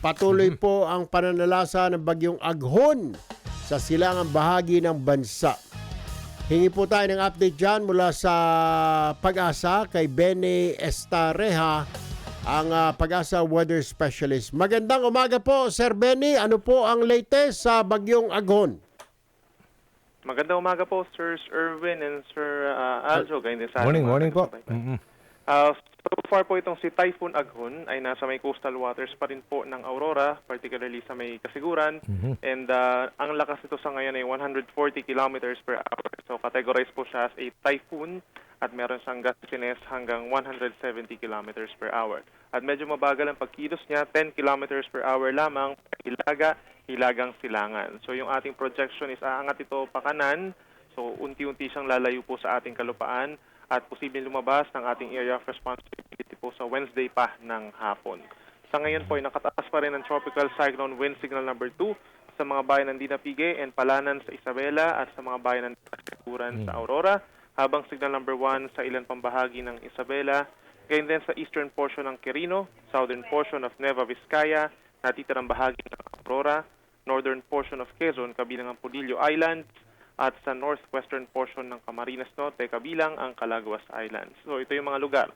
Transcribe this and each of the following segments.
patuloy po ang pananalasa ng bagyong Aghon sa silangang bahagi ng bansa. Hingi po tayo ng update dyan mula sa Pag-asa kay Benny Estareja, ang Pag-asa Weather Specialist. Magandang umaga po, Sir Benny. Ano po ang latest sa bagyong Aghon? Magandang umaga po, Sir Erwin and Sir Aljo. Morning po. So far po itong si Typhoon Aghon ay nasa may coastal waters pa rin po ng Aurora, particularly sa may Kasiguran. And ang lakas nito sa ngayon ay 140 kilometers per hour. So categorized po siya as a typhoon at meron siyang gustiness hanggang 170 kilometers per hour. At medyo mabagal ang pagkilos niya, 10 kilometers per hour lamang, hilagang silangan. So yung ating projection is aangat ito pakanan. So unti-unti siyang lalayo po sa ating kalupaan at posibleng lumabas ng ating area of responsibility po sa Wednesday pa ng hapon. Sa ngayon po ay nakataas pa rin ang tropical cyclone wind signal number 2 sa mga bayan ng Dinapigue and Palanan sa Isabela at sa mga bayan ng Kasiguran sa Aurora, habang signal number 1 sa ilan pang bahagi ng Isabela, gayon din sa eastern portion ng Quirino, southern portion of Nueva Vizcaya, natitirang bahagi ng Aurora, northern portion of Quezon kabilang ang Pudillo Islands, at sa northwestern portion ng Camarines Norte kabilang ang Calaguas Islands. So ito yung mga lugar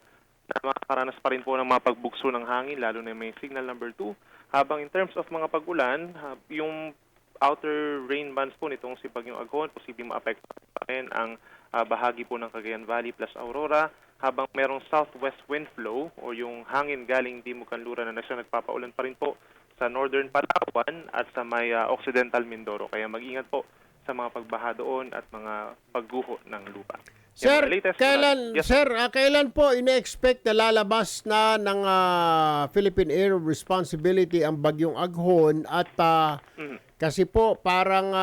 na makakaranas pa rin po ng mga pagbugso ng hangin, lalo na may signal number 2. Habang in terms of mga pag-ulan, yung outer rain bands po nitong si Bagyong Aghon, posibleng maapektuhan pa rin ang bahagi po ng Cagayan Valley plus Aurora, habang merong southwest wind flow o yung hangin galing Dimog Kanluran na siya nagpapaulan pa rin po sa northern Palawan at sa may occidental Mindoro. Kaya mag-ingat po sa mga pagbaha doon at mga pagguho ng lupa. Sir, kailan po ina-expect na lalabas na ng Philippine Area of Responsibility ang bagyong Aghon at kasi po parang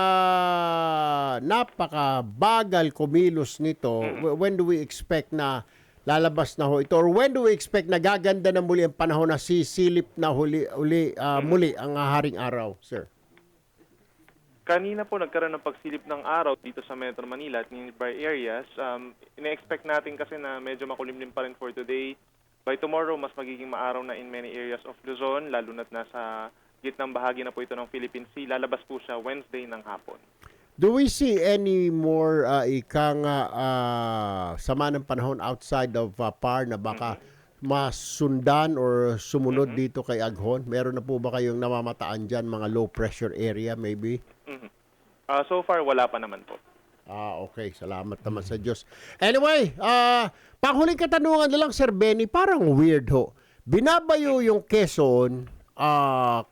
napakabagal kumilos nito. When do we expect na lalabas na ho ito? Or when do we expect na gaganda na muli ang panahon na sisilip na muli ang haring araw, sir? Kanina po nagkaroon ng pagsilip ng araw dito sa Metro Manila at nearby areas. Ina-expect natin kasi na medyo makulimlim pa rin for today. By tomorrow, mas magiging maaraw na in many areas of Luzon, lalo na't nasa gitnang bahagi na po ito ng Philippine Sea. Lalabas po siya Wednesday ng hapon. Do we see any more sama ng panahon outside of PAR na baka masundan or sumunod dito kay Aghon? Meron na po ba kayong namamataan dyan, mga low pressure area maybe? So far, wala pa naman po. Okay. Salamat naman sa Diyos. Anyway, panghuling katanungan na lang, Sir Benny, parang weird ho. Binabayo yung Quezon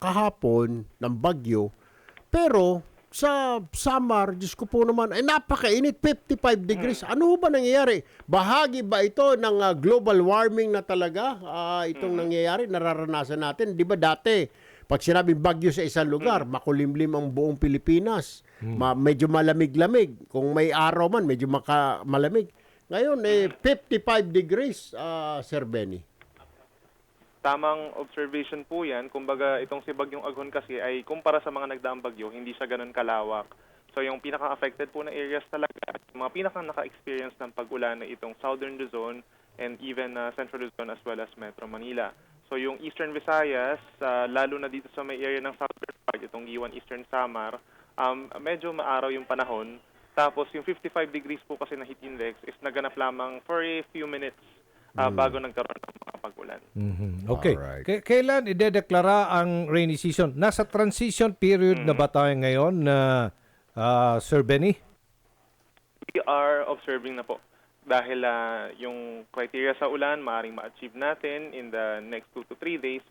kahapon ng bagyo, pero sa Samar, Diyos ko po naman, ay napakainit, 55 degrees. Ano ba nangyayari? Bahagi ba ito ng global warming na talaga? Itong nangyayari, nararanasan natin. Di ba dati, pag sinabing bagyo sa isang lugar, makulimlim ang buong Pilipinas. Medyo malamig-lamig. Kung may araw man, medyo malamig. Ngayon, 55 degrees, Sir Benny. Tamang observation po yan. Kumbaga, itong si Bagyong Aghon kasi ay kumpara sa mga nagdaang bagyo, hindi siya ganun kalawak. So yung pinaka-affected po na areas talaga, yung mga pinaka-naka-experience ng pag-ulan na itong Southern Luzon and even Central Luzon as well as Metro Manila. So yung Eastern Visayas, lalo na dito sa may area ng Southern part, itong Giwan Eastern Samar, medyo maaraw yung panahon. Tapos yung 55 degrees po kasi na heat index is naganap lamang for a few minutes bago nagkaroon ng mga pag-ulan. Okay. Alright. Kailan idedeklara ang rainy season? Nasa transition period na ba tayo ngayon, Sir Benny? We are observing na po. Dahil yung criteria sa ulan, maaaring ma-achieve natin in the next 2 to 3 days.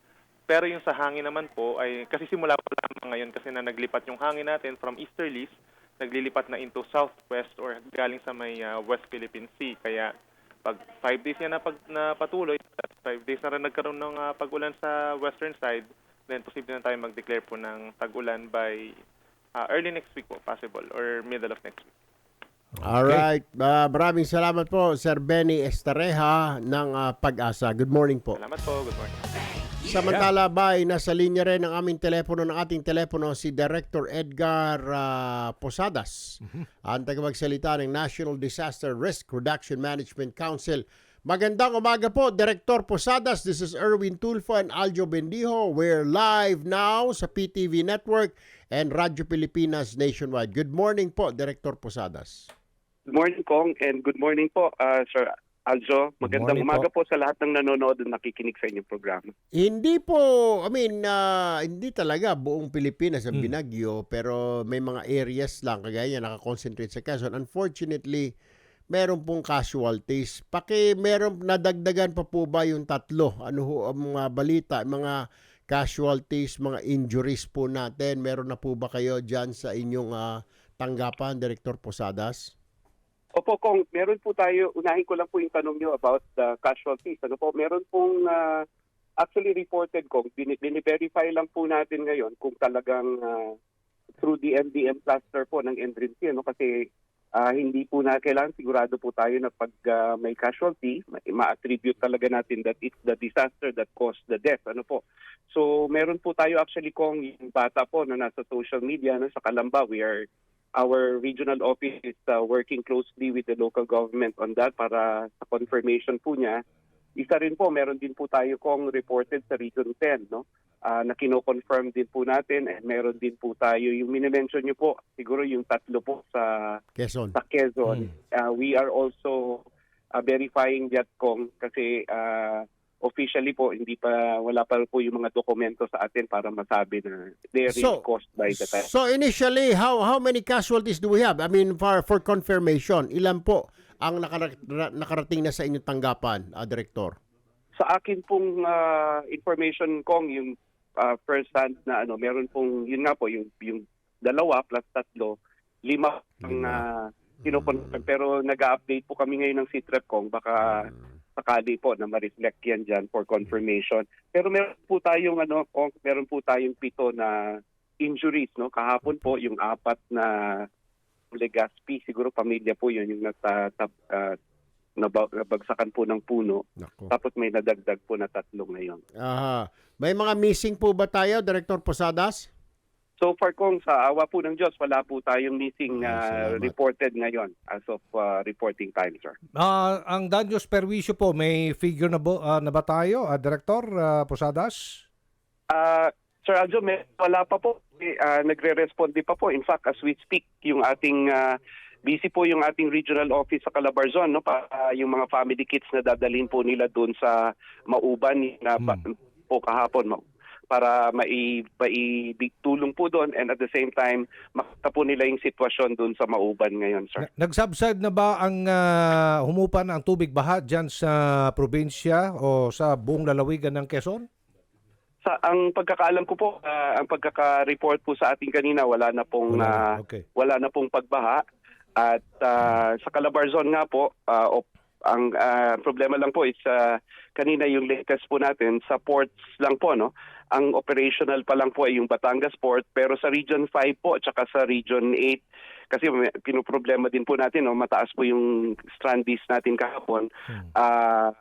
Pero yung sa hangin naman po, ay kasi simula pa lamang ngayon kasi na naglipat yung hangin natin from easterlies, naglilipat na into southwest or galing sa may West Philippine Sea. Kaya pag 5 days yan na patuloy, 5 days na rin nagkaroon ng pag-ulan sa western side, then posible na tayo mag-declare po ng tag-ulan by early next week po, possible, or middle of next week. Alright. Maraming salamat po, Sir Benny Estareja ng Pag-asa. Good morning po. Salamat po. Good morning. Samantala ba, nasa linya rin ng ating telepono si Director Edgar Posadas, ang tagapagsalita ng National Disaster Risk Reduction Management Council. Magandang umaga po, Director Posadas. This is Erwin Tulfo and Aljo Bendijo. We're live now sa PTV Network and Radyo Pilipinas nationwide. Good morning po, Director Posadas. Good morning, Kong, and good morning po, Sir Aljo. Magandang morning umaga po sa lahat ng nanonood at nakikinig sa inyong programa. Hindi po, hindi talaga buong Pilipinas ang binagyo, pero may mga areas lang kagaya nakakonsentrate sa Quezon. Unfortunately, meron pong casualties. Meron nadagdagan pa po ba yung 3? Ano ho ang mga balita, mga casualties, mga injuries po natin? Meron na po ba kayo dyan sa inyong tanggapan, Director Posadas? Opo, Kong, meron po tayo, unahin ko lang po yung tanong nyo about the casualties. Ano po, meron pong actually reported, Kong, bini-verify lang po natin ngayon kung talagang through the MDM cluster po ng NDRINC, ano, kasi hindi po na kailangan sigurado po tayo na pag may casualty, ma-attribute talaga natin that it's the disaster that caused the death. Ano po? So meron po tayo actually, Kong, yung bata po na nasa social media sa Calamba. Our regional office is working closely with the local government on that para sa confirmation po niya. Isa rin po, meron din po tayo, Kong, reported sa Region 10, no? Na kino-confirm din po natin, and meron din po tayo, yung minimension nyo po, siguro yung 3 po sa Quezon. Quezon. We are also verifying that, Kong, kasi officially po, wala pa po yung mga dokumento sa atin para masabi na they are really caused by the test. So initially, how many casualties do we have? I mean, for confirmation, ilan po ang nakarating na sa inyong tanggapan, Director? Sa akin pong information, Kong, yung first hand na meron pong, yun nga po, yung 2 plus 3, 5 ang kinoconfirm. Pero nag-update po kami ngayon ng CTREP, Kong, baka sakali po na ma-reflect yan dyan for confirmation. Pero meron po tayong meron po tayong 7 na injuries, no? Kahapon po yung 4 na Legazpi, siguro pamilya po yun yung nabagsakan po ng puno. Nako. Tapos may nadagdag po na 3 ngayon. Aha. May mga missing po ba tayo, Director Posadas? So far, Kong, sa awa po ng Diyos, wala po tayong missing Salamat. reported ngayon as of reporting time, sir. Ang daños perwisyo po, may figure na ba tayo, Director Posadas? Sir Aljo, wala pa po. Nagre-respond pa po. In fact, as we speak, yung ating busy po yung ating regional office sa Calabarzon, no, para yung mga family kits na dadalhin po nila doon sa Mauban na po kahapon, para maitulong po doon, and at the same time makita po nila yung sitwasyon doon sa Mauban ngayon, sir. Nag-subside na ba ang humupa na ang tubig baha dyan sa probinsya o sa buong lalawigan ng Quezon? Ang pagkakaalam ko po, ang pagkaka-report po sa ating kanina, wala na pong pagbaha. At sa Calabarzon nga po, ang problema lang po is kanina yung latest po natin sa ports lang po, no. Ang operational pa lang po ay yung Batangas Port, pero sa Region 5 po at saka sa Region 8, kasi pinoproblema din po natin, no, mataas po yung strandies natin kahapon,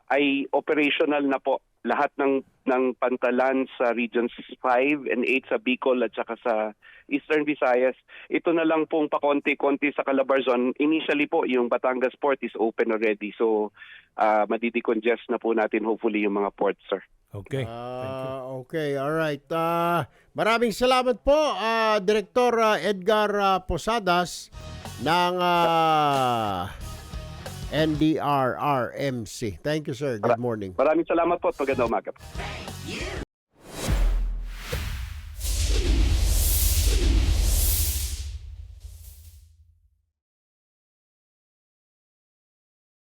ay operational na po lahat ng pantalan sa Regions 5 and 8 sa Bicol at saka sa Eastern Visayas. Ito na lang pong pakonti-konti sa Calabarzon. Initially po, yung Batangas Port is open already. So, madidecongest na po natin hopefully yung mga ports, sir. Okay. Thank you. Okay, all right. Maraming salamat po, Director Edgar Posadas ng NDRRMC. Thank you, sir. Good morning. Maraming salamat po at magandang umaga.